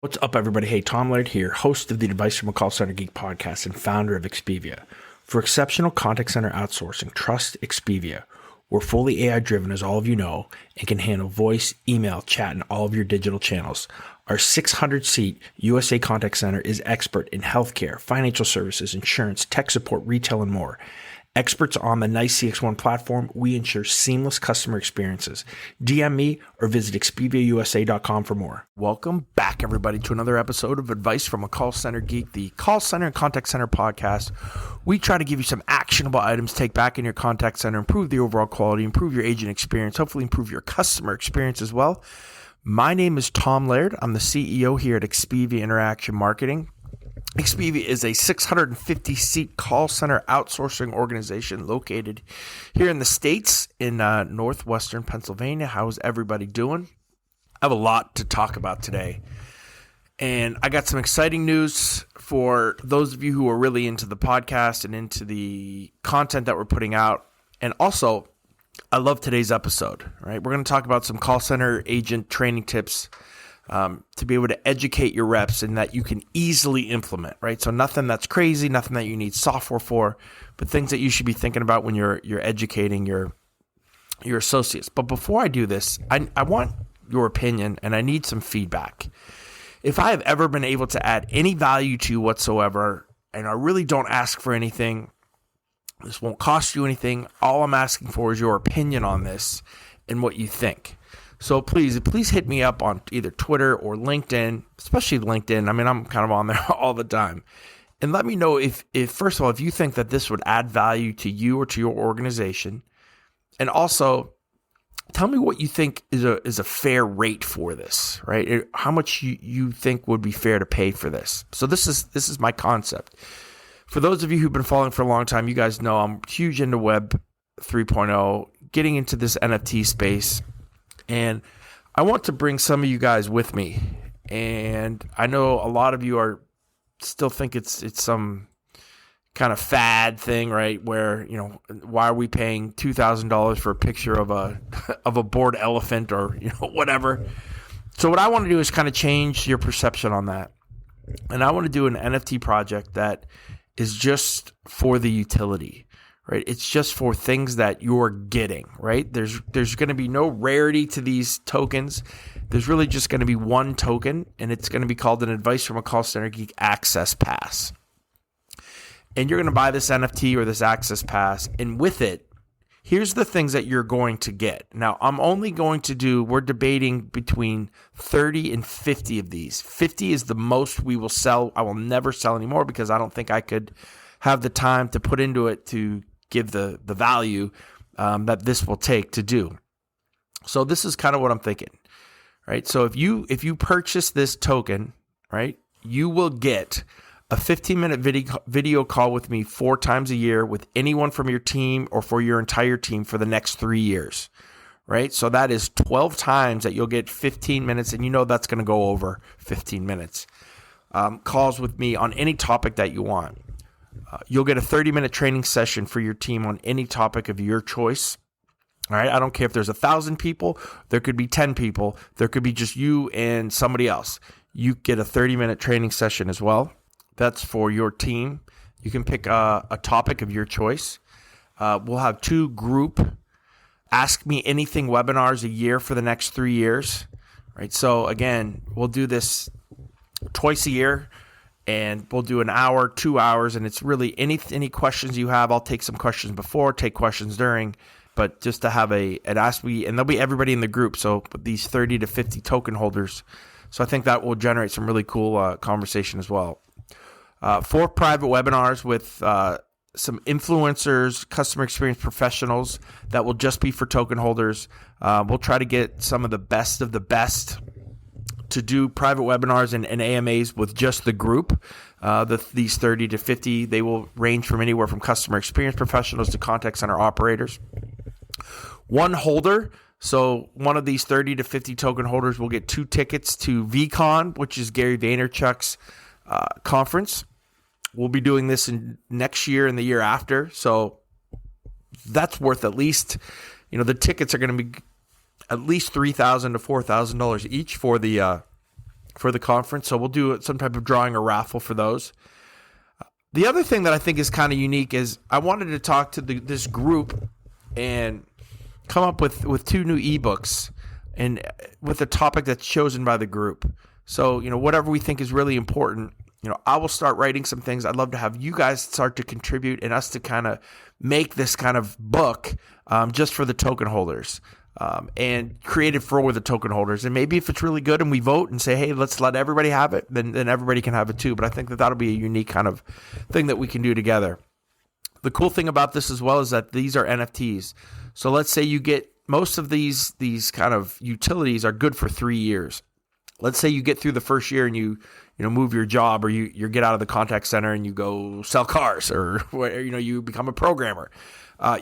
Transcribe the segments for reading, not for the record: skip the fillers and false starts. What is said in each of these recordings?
What's up, everybody? Hey, Tom Laird here, host of the Advice from a Call Center Geek podcast and founder of Expivia. For exceptional contact center outsourcing, trust Expivia. We're fully AI-driven, as all of you know, and can handle voice, email, chat, and all of your digital channels. Our 600-seat USA contact center is expert in healthcare, financial services, insurance, tech support, retail, and more. Experts on the NICE CX1 platform, we ensure seamless customer experiences. DM me or visit expiviausa.com for more. Welcome back, everybody, to another episode of Advice from a Call Center Geek, the call center and contact center podcast. We try to give you some actionable items to take back in your contact center, improve the overall quality, improve your agent experience, hopefully improve your customer experience as well. My name is Tom Laird. I'm the CEO here at Expivia Interaction Marketing. Expivia is a 650-seat call center outsourcing organization located here in the States in northwestern Pennsylvania. How's everybody doing? I have a lot to talk about today, and I got some exciting news for those of you who are really into the podcast and into the content that we're putting out. And also, I love today's episode, right? We're going to talk about some call center agent training tips to be able to educate your reps and that you can easily implement, right? So nothing that's crazy, nothing that you need software for, but things that you should be thinking about when you're educating your associates. But before I do this, I want your opinion and I need some feedback. If I have ever been able to add any value to you whatsoever, and I really don't ask for anything, this won't cost you anything. All I'm asking for is your opinion on this and what you think. So please hit me up on either Twitter or LinkedIn, especially LinkedIn. I mean, I'm kind of on there all the time. And let me know if first of all, if you think that this would add value to you or to your organization. And also, tell me what you think is a fair rate for this, right? How much you think would be fair to pay for this. So this is my concept. For those of you who've been following for a long time, you guys know I'm huge into Web 3.0, getting into this NFT space. And I want to bring some of you guys with me. And I know a lot of you are still think it's some kind of fad thing, right? Where, why are we paying $2,000 for a picture of a bored elephant or, whatever. So what I want to do is kind of change your perception on that. And I want to do an NFT project that is just for the utility. Right, it's just for things that you're getting, right? There's going to be no rarity to these tokens. There's really just going to be one token, and it's going to be called an Advice from a Call Center Geek Access Pass. And you're going to buy this NFT or this Access Pass, and with it, here's the things that you're going to get. Now, we're debating between 30 and 50 of these. 50 is the most we will sell. I will never sell anymore because I don't think I could have the time to put into it to give the value that this will take to do. So this is kind of what I'm thinking, right? So if you purchase this token, right, you will get a 15-minute video call with me 4 times a year with anyone from your team or for your entire team for the next 3 years, right? So that is 12 times that you'll get 15 minutes, and that's going to go over 15 minutes. Calls with me on any topic that you want. You'll get a 30-minute training session for your team on any topic of your choice. All right. I don't care if there's 1,000 people, there could be 10 people, there could be just you and somebody else. You get a 30-minute training session as well. That's for your team. You can pick a topic of your choice. We'll have 2 group Ask Me Anything webinars a year for the next 3 years. Right. So again, we'll do this twice a year. And we'll do an hour, 2 hours, and it's really any questions you have. I'll take some questions before, take questions during, but just to have an Ask Me, and there'll be everybody in the group, so these 30 to 50 token holders. So I think that will generate some really cool conversation as well. 4 private webinars with some influencers, customer experience professionals that will just be for token holders. We'll try to get some of the best to do private webinars and AMAs with just the group. These 30 to 50, they will range from anywhere from customer experience professionals to contact center operators. 1 holder, so one of these 30 to 50 token holders will get 2 tickets to VCon, which is Gary Vaynerchuk's conference. We'll be doing this next year and the year after, so that's worth at least, the tickets are going to be at least $3,000 to $4,000 each for the for the conference. So we'll do some type of drawing or raffle for those. The other thing that I think is kind of unique is I wanted to talk to this group and come up with 2 new ebooks and with a topic that's chosen by the group. So, whatever we think is really important, I will start writing some things. I'd love to have you guys start to contribute and us to kind of make this kind of book just for the token holders and create it for the token holders. And maybe if it's really good and we vote and say, hey, let's let everybody have it, then everybody can have it too. But I think that that'll be a unique kind of thing that we can do together. The cool thing about this as well is that these are NFTs. So let's say you get most of these kind of utilities are good for 3 years. Let's say you get through the first year and you move your job or you get out of the contact center and you go sell cars or you become a programmer.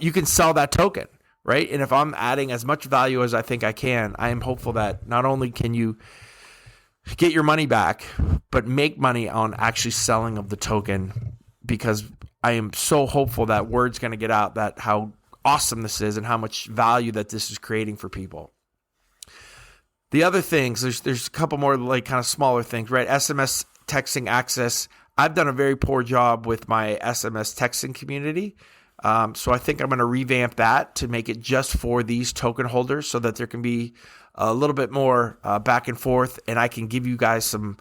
You can sell that token, right? And if I'm adding as much value as I think I can, I am hopeful that not only can you get your money back, but make money on actually selling of the token, because I am so hopeful that word's going to get out that how awesome this is and how much value that this is creating for people. The other things, there's a couple more like kind of smaller things, right? SMS texting access. I've done a very poor job with my SMS texting community. So I think I'm going to revamp that to make it just for these token holders so that there can be a little bit more back and forth, and I can give you guys some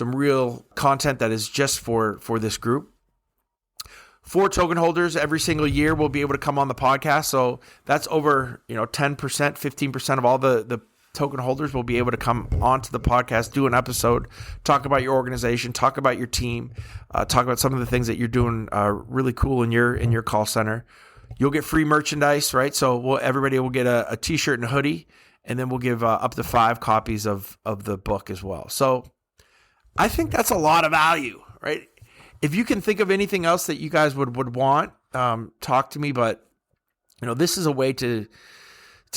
real content that is just for this group. 4 token holders every single year will be able to come on the podcast. So that's over 10%, 15% of all the token holders will be able to come onto the podcast, do an episode, talk about your organization, talk about your team, talk about some of the things that you're doing really cool in your call center. You'll get free merchandise, right? So everybody will get a t-shirt and a hoodie, and then we'll give up to 5 copies of the book as well. So I think that's a lot of value, right? If you can think of anything else that you guys would want, talk to me. But this is a way to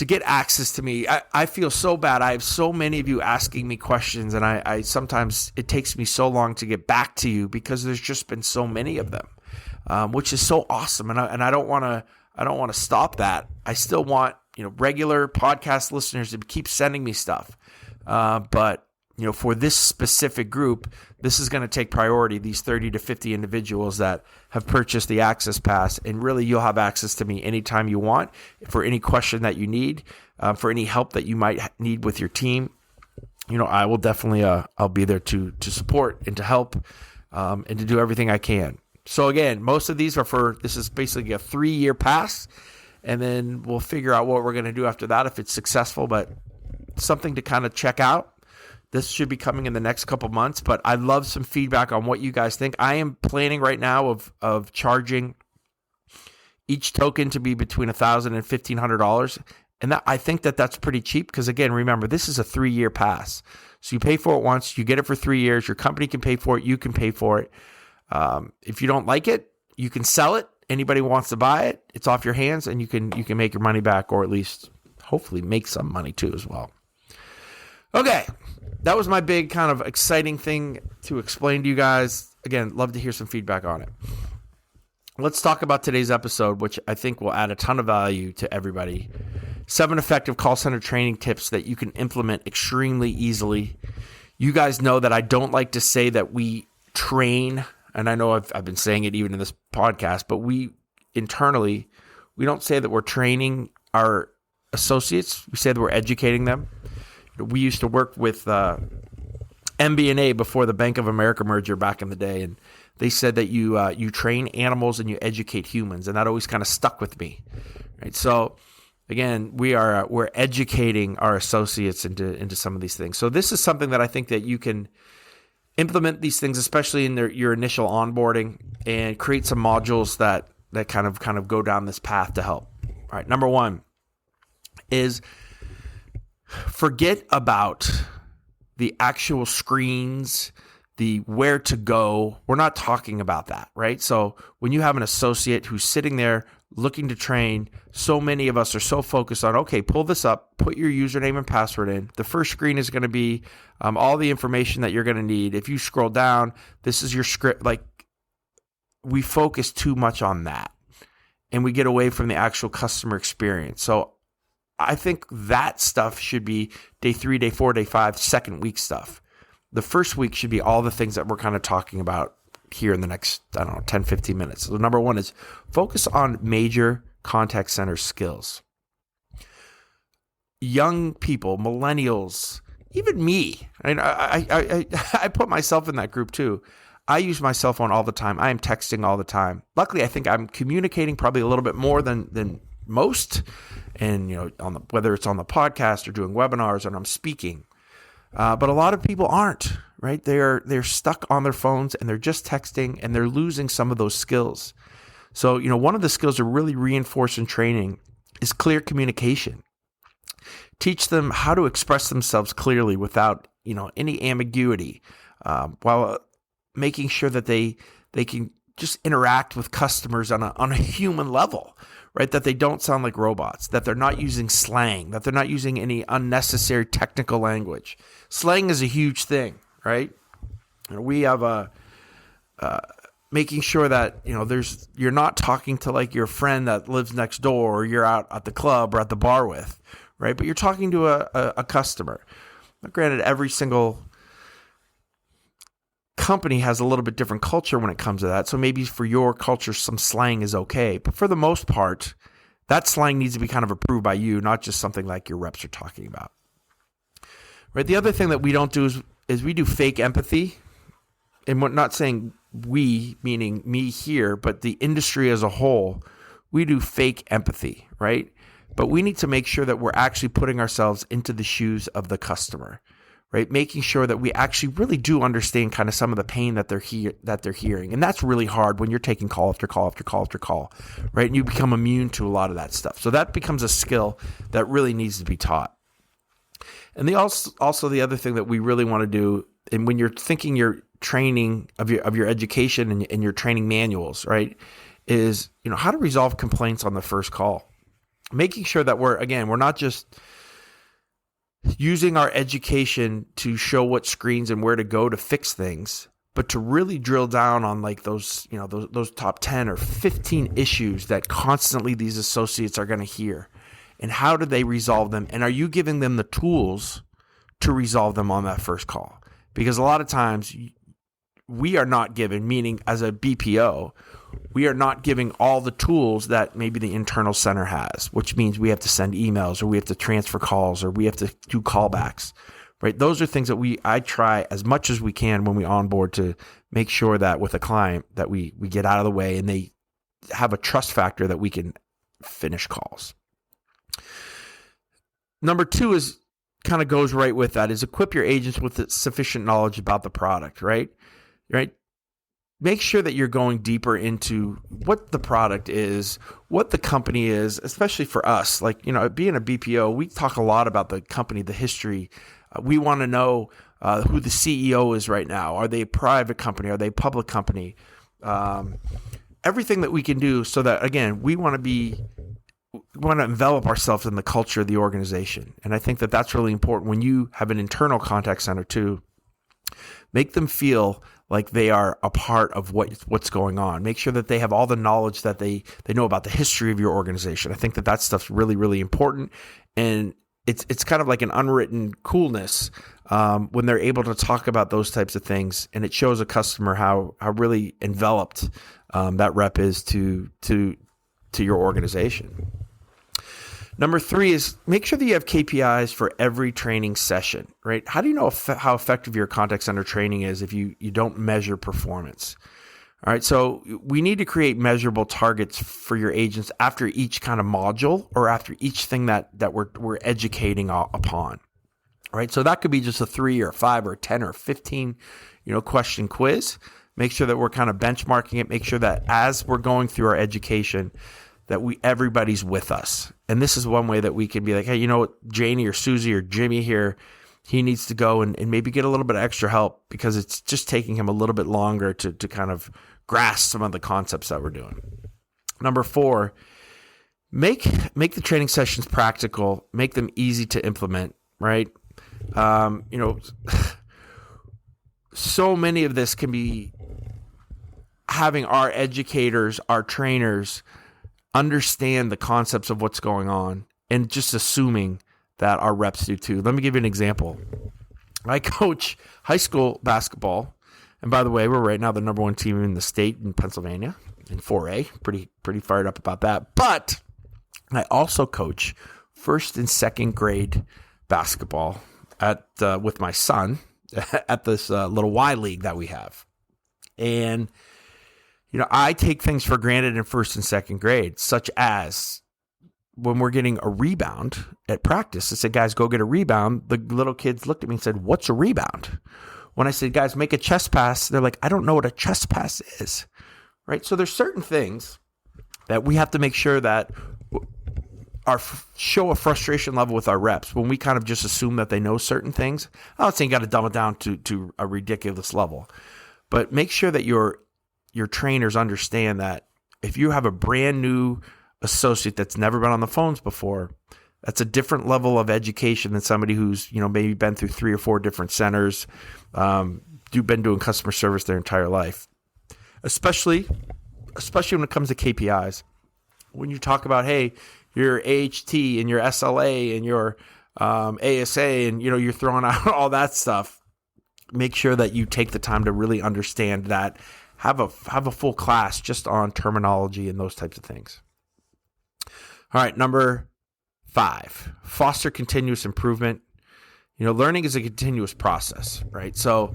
get access to me. I feel so bad. I have so many of you asking me questions, and I sometimes it takes me so long to get back to you because there's just been so many of them, which is so awesome. And I don't want to stop that. I still want regular podcast listeners to keep sending me stuff, but for this specific group, this is going to take priority, these 30 to 50 individuals that have purchased the Access Pass. And really, you'll have access to me anytime you want for any question that you need, for any help that you might need with your team. I will definitely, I'll be there to support and to help and to do everything I can. So again, most of these this is basically a 3-year pass. And then we'll figure out what we're going to do after that if it's successful, but something to kind of check out. This should be coming in the next couple months, but I'd love some feedback on what you guys think. I am planning right now of charging each token to be between $1,000 and $1,500, and I think that's pretty cheap because, again, remember, this is a 3-year pass. So you pay for it once, you get it for 3 years, your company can pay for it, you can pay for it. If you don't like it, you can sell it. Anybody who wants to buy it, it's off your hands, and you can make your money back, or at least hopefully make some money too as well. Okay, that was my big kind of exciting thing to explain to you guys. Again, love to hear some feedback on it. Let's talk about today's episode, which I think will add a ton of value to everybody. 7 effective call center training tips that you can implement extremely easily. You guys know that I don't like to say that we train, and I know I've been saying it even in this podcast, but we internally, we don't say that we're training our associates. We say that we're educating them. We used to work with MBNA before the Bank of America merger back in the day, and they said that you train animals and you educate humans, and that always kind of stuck with me. Right? So again, we're educating our associates into some of these things. So this is something that I think that you can implement these things, especially in your initial onboarding, and create some modules that kind of go down this path to help. All right, number 1 is forget about the actual screens, the where to go. We're not talking about that, right? So when you have an associate who's sitting there looking to train, so many of us are so focused on, okay, pull this up, put your username and password in. The first screen is going to be all the information that you're going to need. If you scroll down, this is your script. Like, we focus too much on that, and we get away from the actual customer experience. So I think that stuff should be day 3, day 4, day 5, second week stuff. the first week should be all the things that we're kind of talking about here in the next, 10, 15 minutes. So number one is focus on major contact center skills. Young people, millennials, even me, I put myself in that group too. I use my cell phone all the time. I am texting all the time. Luckily, I think I'm communicating probably a little bit more than most. And, whether it's on the podcast or doing webinars and I'm speaking. But a lot of people aren't, right? They're stuck on their phones and they're just texting and they're losing some of those skills. So, one of the skills to really reinforce in training is clear communication. Teach them how to express themselves clearly without, any ambiguity, while making sure that they can just interact with customers on a human level, right? That they don't sound like robots, that they're not using slang, that they're not using any unnecessary technical language. Slang is a huge thing, right? We have making sure that, you're not talking to like your friend that lives next door or you're out at the club or at the bar with, right? But you're talking to a customer. Now, granted, every single company has a little bit different culture when it comes to that. So maybe for your culture, some slang is okay. But for the most part, that slang needs to be kind of approved by you, not just something like your reps are talking about. Right. The other thing that we don't do is we do fake empathy. And we're not saying we, meaning me here, but the industry as a whole, we do fake empathy, right? But we need to make sure that we're actually putting ourselves into the shoes of the customer. Right, making sure that we actually really do understand kind of some of the pain that they're hearing, and that's really hard when you're taking call after call after call after call, right? And you become immune to a lot of that stuff. So that becomes a skill that really needs to be taught. And also the other thing that we really want to do, and when you're thinking your training of your education and your training manuals, right, is how to resolve complaints on the first call, making sure that we're not just using our education to show what screens and where to go to fix things, but to really drill down on like those top 10 or 15 issues that constantly these associates are going to hear, and how do they resolve them? And are you giving them the tools to resolve them on that first call? Because a lot of times we are not given, meaning as a BPO, we are not giving all the tools that maybe the internal center has, which means we have to send emails or we have to transfer calls or we have to do callbacks, right? Those are things that I try as much as we can when we onboard to make sure that with a client that we get out of the way and they have a trust factor that we can finish calls. Number two is kind of goes right with that, is equip your agents with sufficient knowledge about the product, right? Make sure that you're going deeper into what the product is, what the company is, especially for us. Like, being a BPO, we talk a lot about the company, the history. We want to know who the CEO is right now. Are they a private company? Are they a public company? Everything that we can do so that, again, we want to envelop ourselves in the culture of the organization. And I think that that's really important when you have an internal contact center too. Make them feel like they are a part of what's going on. Make sure that they have all the knowledge that they know about the history of your organization. I think that stuff's really, really important. And it's kind of like an unwritten coolness when they're able to talk about those types of things. And it shows a customer how really enveloped that rep is to your organization. Number three is make sure that you have KPIs for every training session, right? How do you know how effective your contact center training is if you don't measure performance? All right, so we need to create measurable targets for your agents after each kind of module or after each thing that we're educating upon. All right, so that could be just a 3 or 5 or 10 or 15, question quiz. Make sure that we're kind of benchmarking it. Make sure that as we're going through our education, that everybody's with us. And this is one way that we can be like, hey, Janie or Susie or Jimmy here, he needs to go and maybe get a little bit of extra help because it's just taking him a little bit longer to kind of grasp some of the concepts that we're doing. Number 4, make the training sessions practical, make them easy to implement, right? So many of this can be having our educators, our trainers understand the concepts of what's going on and just assuming that our reps do too. Let me give you an example. I coach high school basketball. And by the way, we're right now the number one team in the state in Pennsylvania in 4A. Pretty fired up about that. But I also coach first and second grade basketball with my son at this little Y League that we have. And, I take things for granted in first and second grade, such as when we're getting a rebound at practice. I said, guys, go get a rebound. The little kids looked at me and said, what's a rebound? When I said, guys, make a chest pass, they're like, I don't know what a chest pass is, right? So there's certain things that we have to make sure that show a frustration level with our reps when we kind of just assume that they know certain things. I'm not saying you got to dumb it down to a ridiculous level, but make sure that your trainers understand that if you have a brand new associate that's never been on the phones before, that's a different level of education than somebody who's, maybe been through 3 or 4 different centers, been doing customer service their entire life. Especially when it comes to KPIs. When you talk about, hey, your AHT and your SLA and your ASA and, you're throwing out all that stuff, make sure that you take the time to really understand that. Have a full class just on terminology and those types of things. All right, number 5, foster continuous improvement. Learning is a continuous process, right? So,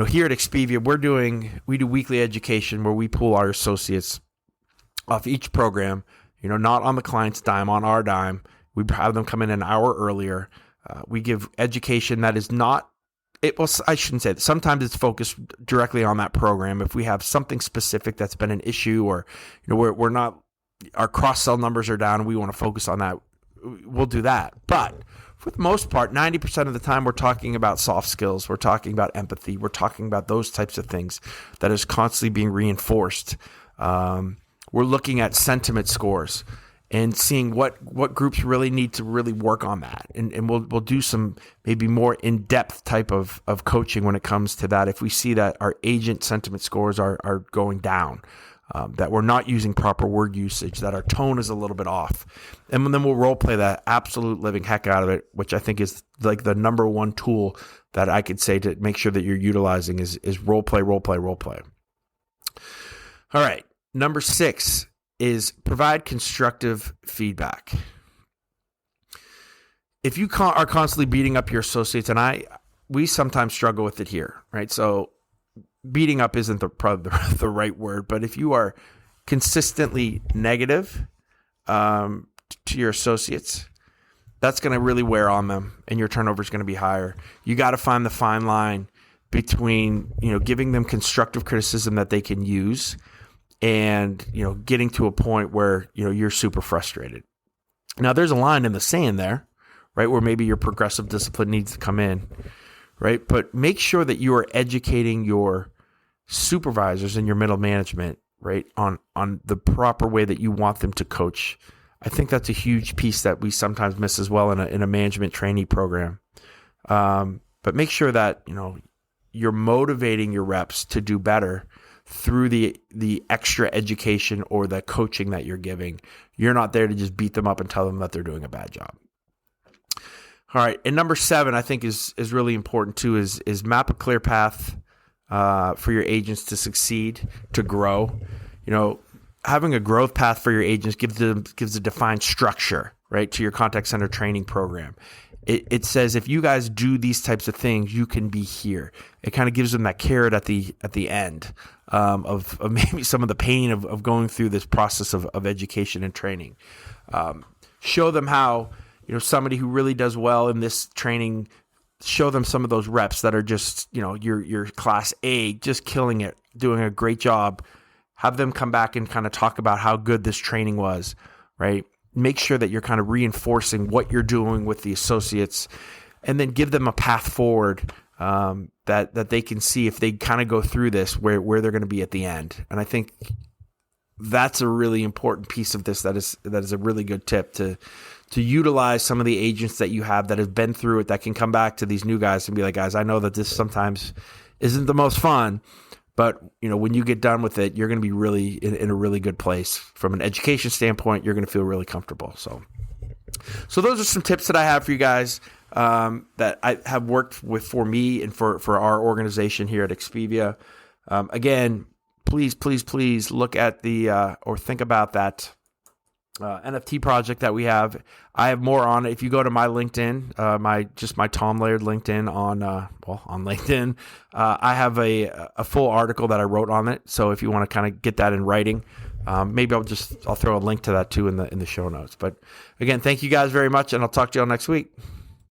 here at Expivia, we do weekly education where we pull our associates off each program, not on the client's dime, on our dime. We have them come in an hour earlier. We give education that is not, I shouldn't say that. Sometimes it's focused directly on that program. If we have something specific that's been an issue or, we're not, our cross-sell numbers are down, we want to focus on that, we'll do that. But for the most part, 90% of the time, we're talking about soft skills. We're talking about empathy. We're talking about those types of things that is constantly being reinforced. We're looking at sentiment scores and seeing what groups really need to really work on that. And we'll do some maybe more in-depth type of coaching when it comes to that. If we see that our agent sentiment scores are going down, that we're not using proper word usage, that our tone is a little bit off. And then we'll role play that absolute living heck out of it, which I think is like the number one tool that I could say to make sure that you're utilizing is role play. All right. Number 6 is provide constructive feedback. If you are constantly beating up your associates, and we sometimes struggle with it here, right? So beating up isn't probably the right word, but if you are consistently negative to your associates, that's going to really wear on them, and your turnover is going to be higher. You got to find the fine line between giving them constructive criticism that they can use, and getting to a point where you're super frustrated. Now, there's a line in the sand there, right, where maybe your progressive discipline needs to come in, right? But make sure that you are educating your supervisors and your middle management, right, on the proper way that you want them to coach. I think that's a huge piece that we sometimes miss as well in a management trainee program. But make sure that you're motivating your reps to do better through the extra education or the coaching that you're giving. You're not there to just beat them up and tell them that they're doing a bad job. All right. And number 7, I think is really important too, is map a clear path for your agents to succeed, to grow. Having a growth path for your agents gives a defined structure, right, to your contact center training program. It says, if you guys do these types of things, you can be here. It kind of gives them that carrot at the end of maybe some of the pain of going through this process of education and training. Show them how, somebody who really does well in this training, show them some of those reps that are just, your class A, just killing it, doing a great job. Have them come back and kind of talk about how good this training was, right? Make sure that you're kind of reinforcing what you're doing with the associates, and then give them a path forward that they can see if they kind of go through this, where they're going to be at the end. And I think that's a really important piece of this. That is a really good tip to utilize some of the agents that you have that have been through it, that can come back to these new guys and be like, guys, I know that this sometimes isn't the most fun, but when you get done with it, you're going to be really in a really good place from an education standpoint. You're going to feel really comfortable. So those are some tips that I have for you guys. that I have worked with for me and for our organization here at Expivia. Again, please look at or think about that NFT project that we have. I have more on it. If you go to my LinkedIn, my Tom Laird LinkedIn on LinkedIn, I have a full article that I wrote on it. So if you want to kind of get that in writing, maybe I'll throw a link to that too in the show notes. But again, thank you guys very much, and I'll talk to y'all next week.